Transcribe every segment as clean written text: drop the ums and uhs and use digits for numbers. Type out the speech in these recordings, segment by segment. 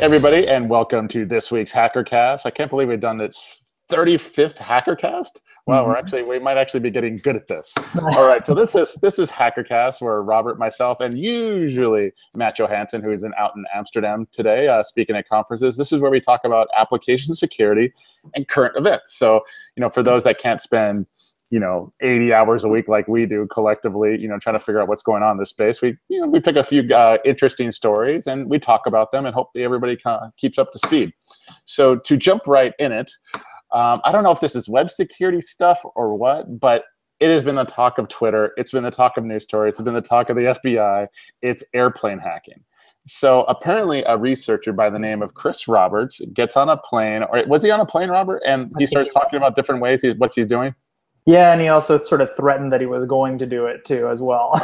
Everybody, and welcome to this week's HackerKast. I can't believe we've done this 35th HackerKast. Wow, we might actually be getting good at this. All right, so this is HackerKast, where Robert, myself, and usually Matt Hansen, who is out in Amsterdam today, speaking at conferences. This is where we talk about application security and current events. So, for those that can't spend 80 hours a week like we do collectively, trying to figure out what's going on in this space. We pick a few interesting stories and we talk about them and hopefully everybody keeps up to speed. So to jump right in it, I don't know if this is web security stuff or what, but it has been the talk of Twitter. It's been the talk of news stories. It's been the talk of the FBI. It's airplane hacking. So apparently a researcher by the name of Chris Roberts gets on a plane, or was he on a plane, Robert? And he starts talking about different ways what he's doing. Yeah, and he also sort of threatened that he was going to do it too, as well.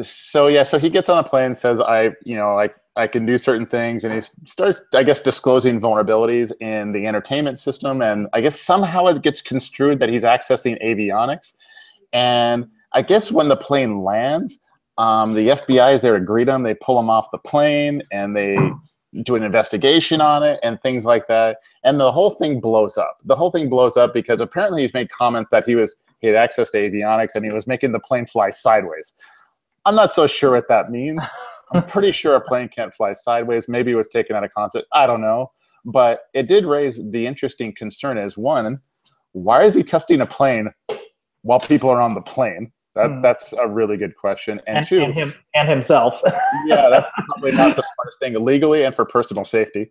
So he gets on a plane and says, I can do certain things, and he starts, I guess, disclosing vulnerabilities in the entertainment system, and I guess somehow it gets construed that he's accessing avionics. And I guess when the plane lands, the FBI is there to greet him. They pull him off the plane, and they do an investigation on it and things like that. And the whole thing blows up. The whole thing blows up because apparently he's made comments that he had access to avionics and he was making the plane fly sideways. I'm not so sure what that means. I'm pretty sure a plane can't fly sideways. Maybe it was taken out of context. I don't know. But it did raise the interesting concern as, one, why is he testing a plane while people are on the plane? That's a really good question. And two, and himself. Yeah, that's probably not the smartest thing legally and for personal safety.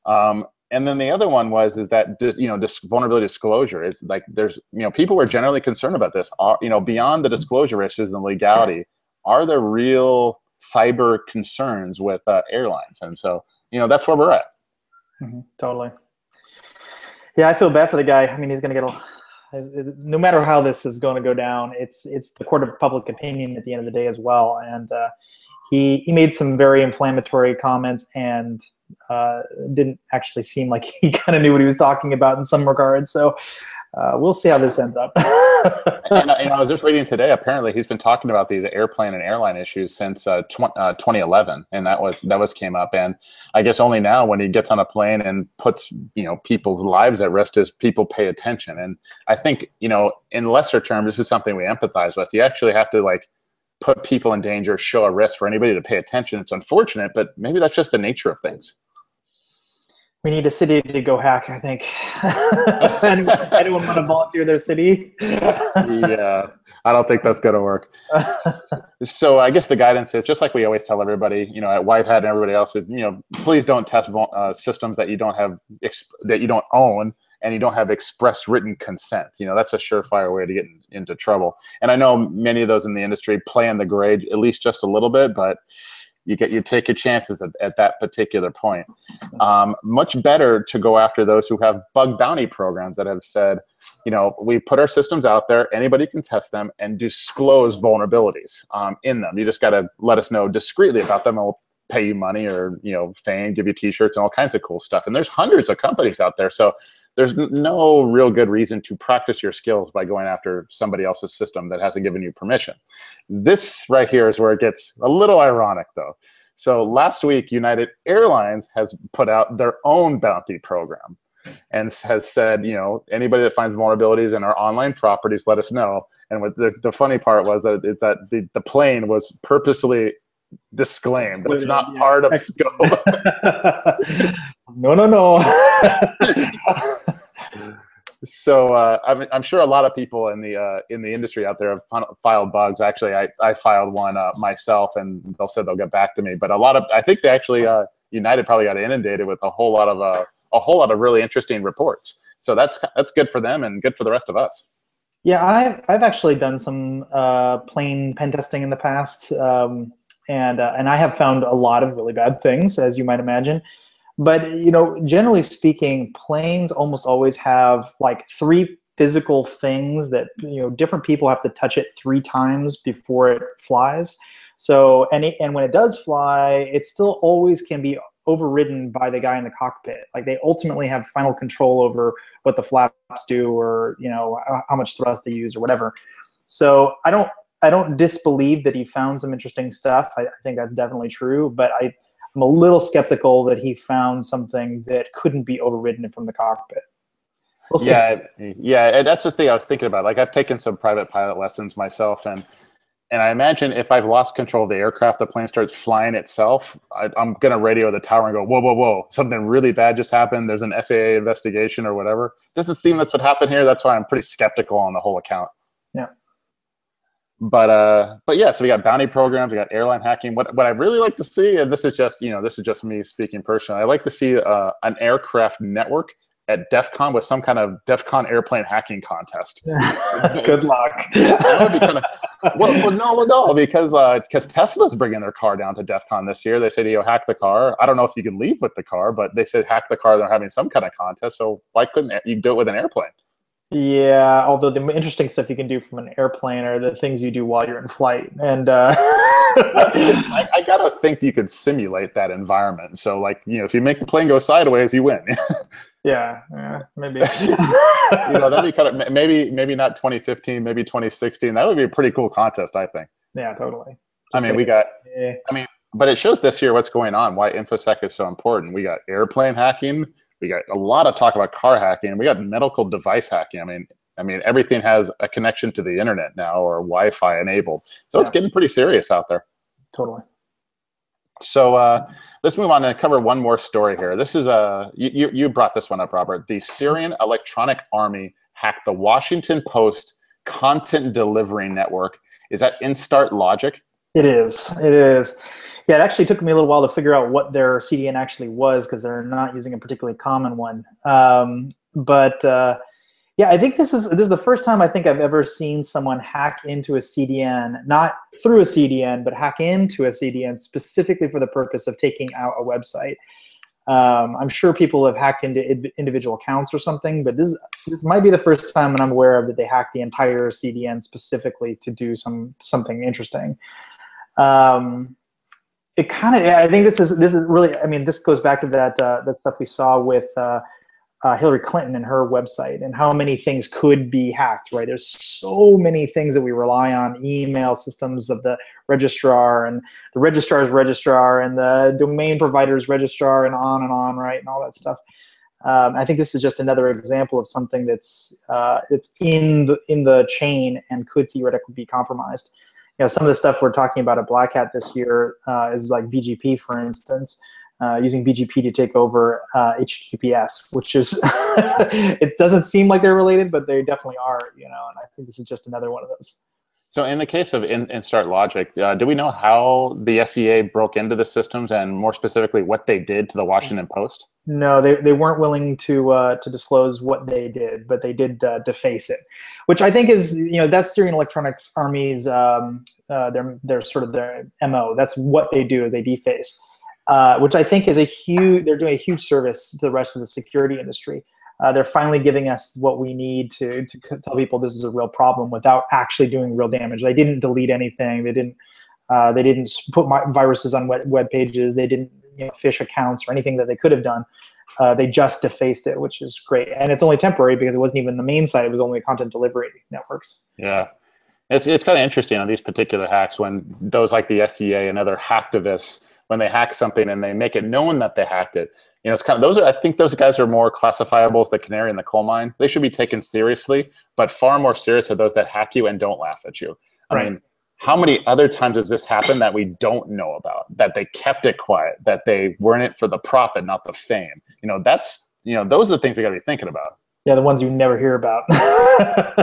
And then the other one is that this vulnerability disclosure is like there's people were generally concerned about this. Beyond the disclosure issues and the legality, are there real cyber concerns with airlines? And so that's where we're at. Totally. Yeah, I feel bad for the guy. I mean, he's going to get no matter how this is going to go down, it's the court of public opinion at the end of the day as well. And he made some very inflammatory comments and didn't actually seem like he kind of knew what he was talking about in some regards. So we'll see how this ends up. And I was just reading today, apparently he's been talking about these airplane and airline issues since 2011, and that came up. And I guess only now when he gets on a plane and puts people's lives at risk does people pay attention. And I think in lesser terms, this is something we empathize with. You actually have to put people in danger, show a risk for anybody to pay attention. It's unfortunate, but maybe that's just the nature of things. We need a city to go hack, I think. Anyone want to volunteer their city? Yeah, I don't think that's going to work. So I guess the guidance is, just like we always tell everybody, at White Hat and everybody else, is, please don't test systems that you don't have, that you don't own, and you don't have express written consent. That's a surefire way to get into trouble. And I know many of those in the industry play in the gray at least just a little bit, but you take your chances at that particular point. Much better to go after those who have bug bounty programs that have said, we put our systems out there, anybody can test them, and disclose vulnerabilities in them. You just got to let us know discreetly about them, and we'll pay you money or fame, give you t-shirts and all kinds of cool stuff. And there's hundreds of companies out there, so there's no real good reason to practice your skills by going after somebody else's system that hasn't given you permission. This right here is where it gets a little ironic, though. So last week, United Airlines has put out their own bounty program and has said, anybody that finds vulnerabilities in our online properties, let us know. And what the funny part was that the plane was purposely disclaimed. It's not part of scope. No. So I'm sure a lot of people in the industry out there have filed bugs. Actually, I filed one myself, and they'll say they'll get back to me. But I think they actually United probably got inundated with a whole lot of really interesting reports. So that's good for them and good for the rest of us. Yeah, I've actually done some plane pen testing in the past, and I have found a lot of really bad things, as you might imagine. But generally speaking, planes almost always have 3 physical things that different people have to touch it 3 times before it flies. So and when it does fly, it still always can be overridden by the guy in the cockpit. They ultimately have final control over what the flaps do, or how much thrust they use, or whatever. So I don't disbelieve that he found some interesting stuff. I think that's definitely true, but I'm a little skeptical that he found something that couldn't be overridden from the cockpit. We'll see. Yeah, and that's the thing I was thinking about. Like, I've taken some private pilot lessons myself, and I imagine if I've lost control of the aircraft, the plane starts flying itself, I'm going to radio the tower and go, whoa, whoa, whoa, something really bad just happened. There's an FAA investigation or whatever. Doesn't seem that's what happened here. That's why I'm pretty skeptical on the whole account. Yeah. But yeah, so we got bounty programs, we got airline hacking. What I really like to see, and this is just me speaking personally, I like to see an aircraft network at DEF CON with some kind of DEF CON airplane hacking contest. Good luck. That would be kind of, no, because Tesla's bringing their car down to DEF CON this year. They said, hack the car. I don't know if you can leave with the car, but they said hack the car. They're having some kind of contest. So why couldn't you do it with an airplane? Yeah, although the interesting stuff you can do from an airplane are the things you do while you're in flight. And I gotta think you could simulate that environment. So, like, if you make the plane go sideways, you win. Yeah, maybe. That'd be kind of maybe not 2015, maybe 2016. That would be a pretty cool contest, I think. Yeah, totally. But it shows this year what's going on, why InfoSec is so important. We got airplane hacking. We got a lot of talk about car hacking. We got medical device hacking. I mean, everything has a connection to the internet now or Wi-Fi enabled. So it's getting pretty serious out there. Totally. So let's move on and cover one more story here. This is you brought this one up, Robert. The Syrian Electronic Army hacked the Washington Post content delivery network. Is that InstartLogic? It is. It is. Yeah, it actually took me a little while to figure out what their CDN actually was because they're not using a particularly common one. Yeah, I think this is the first time I think I've ever seen someone hack into a CDN, not through a CDN, but hack into a CDN specifically for the purpose of taking out a website. I'm sure people have hacked into individual accounts or something, but this might be the first time that I'm aware of that they hacked the entire CDN specifically to do something interesting. I think this is really, I mean, this goes back to that stuff we saw with Hillary Clinton and her website and how many things could be hacked, right? There's so many things that we rely on, email systems of the registrar and the registrar's registrar and the domain provider's registrar and on, right? And all that stuff. I think this is just another example of something that's it's in the chain and could theoretically be compromised. Some of the stuff we're talking about at Black Hat this year is like BGP, for instance, using BGP to take over HTTPS, which is, it doesn't seem like they're related, but they definitely are, and I think this is just another one of those. So in the case of InstartLogic, do we know how the SEA broke into the systems and more specifically what they did to the Washington Post? No, they weren't willing to disclose what they did, but they did deface it, which I think is, that's Syrian Electronics Army's, they're sort of their MO. That's what they do is they deface, which I think is they're doing a huge service to the rest of the security industry. They're finally giving us what we need to tell people this is a real problem without actually doing real damage. They didn't delete anything. They didn't put viruses on web pages. They didn't phish accounts or anything that they could have done. They just defaced it, which is great. And it's only temporary because it wasn't even the main site. It was only content delivery networks. Yeah. It's kind of interesting on these particular hacks when those like the SEA and other hacktivists, when they hack something and they make it known that they hacked it, it's kind of, I think those guys are more classifiable as the canary in the coal mine. They should be taken seriously, but far more serious are those that hack you and don't laugh at you. I mean, how many other times has this happened that we don't know about, that they kept it quiet, that they were in it for the profit, not the fame? Those are the things we got to be thinking about. Yeah, the ones you never hear about.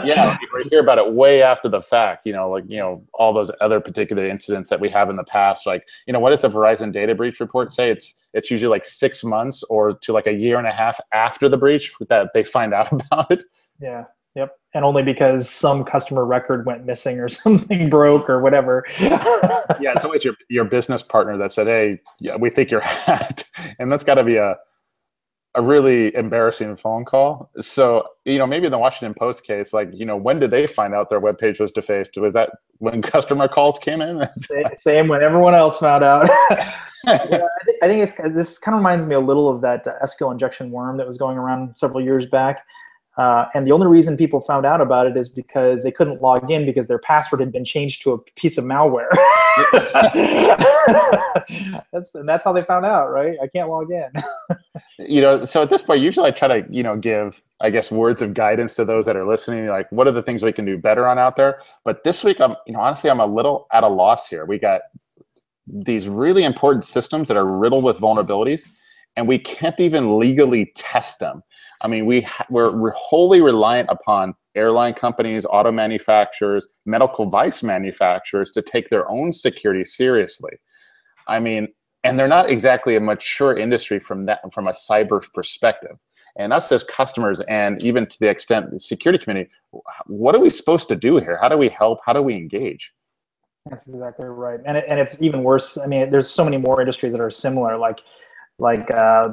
Yeah, we hear about it way after the fact, all those other particular incidents that we have in the past. Like, what does the Verizon data breach report say? It's usually like 6 months or to like a year and a half after the breach that they find out about it. Yeah. Yep. And only because some customer record went missing or something broke or whatever. Yeah, it's always your business partner that said, hey, yeah, we think you're hacked. And that's got to be a really embarrassing phone call. So, maybe in the Washington Post case, like, when did they find out their webpage was defaced? Was that when customer calls came in? Same when everyone else found out. Yeah, I think this kind of reminds me a little of that SQL injection worm that was going around several years back. And the only reason people found out about it is because they couldn't log in because their password had been changed to a piece of malware. That's how they found out, right? I can't log in. So at this point, usually I try to, give, I guess, words of guidance to those that are listening. Like, what are the things we can do better on out there? But this week, honestly, I'm a little at a loss here. We got these really important systems that are riddled with vulnerabilities, and we can't even legally test them. I mean, we're wholly reliant upon airline companies, auto manufacturers, medical device manufacturers to take their own security seriously. I mean, and they're not exactly a mature industry from a cyber perspective. And us as customers, and even to the extent the security community, what are we supposed to do here? How do we help? How do we engage? That's exactly right. And it's even worse. I mean, there's so many more industries that are similar, like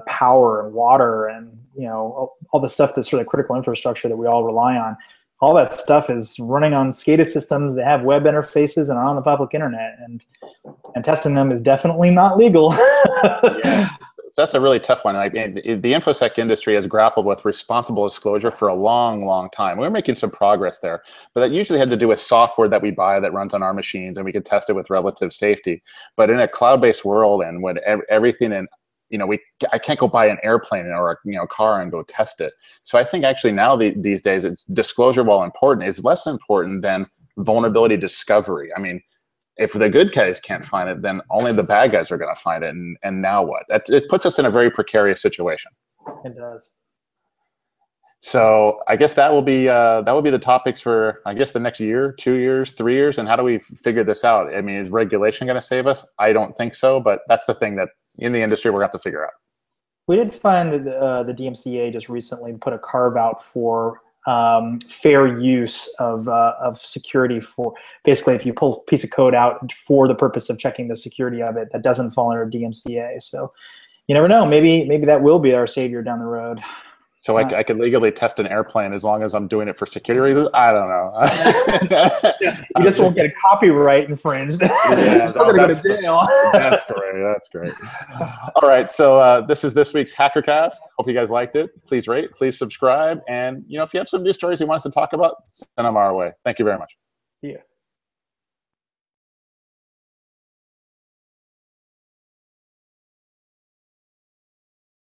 power and water, and all the stuff that's sort of critical infrastructure that we all rely on. All that stuff is running on SCADA systems. They have web interfaces and are on the public internet, and testing them is definitely not legal. Yeah. That's a really tough one. Like, the InfoSec industry has grappled with responsible disclosure for a long, long time. We're making some progress there, but that usually had to do with software that we buy that runs on our machines, and we can test it with relative safety. But in a cloud-based world, and when everything in I can't go buy an airplane or a car and go test it. So I think actually now these days, it's disclosure, while important, is less important than vulnerability discovery. I mean, if the good guys can't find it, then only the bad guys are going to find it. And now what? It puts us in a very precarious situation. It does. So I guess that will be the topics for, I guess, the next year, 2 years, 3 years. And how do we figure this out? I mean, is regulation going to save us? I don't think so, but that's the thing that in the industry we're going to have to figure out. We did find that the DMCA just recently put a carve out for fair use of security. For basically, if you pull a piece of code out for the purpose of checking the security of it, that doesn't fall under DMCA. So you never know. Maybe that will be our savior down the road. So I could legally test an airplane as long as I'm doing it for security reasons? I don't know. You just won't get a copyright infringed. Yeah, Still gonna go to jail. That's great. That's great. All right. So this is this week's HackerKast. Hope you guys liked it. Please rate, please subscribe. And if you have some news stories you want us to talk about, send them our way. Thank you very much. See ya.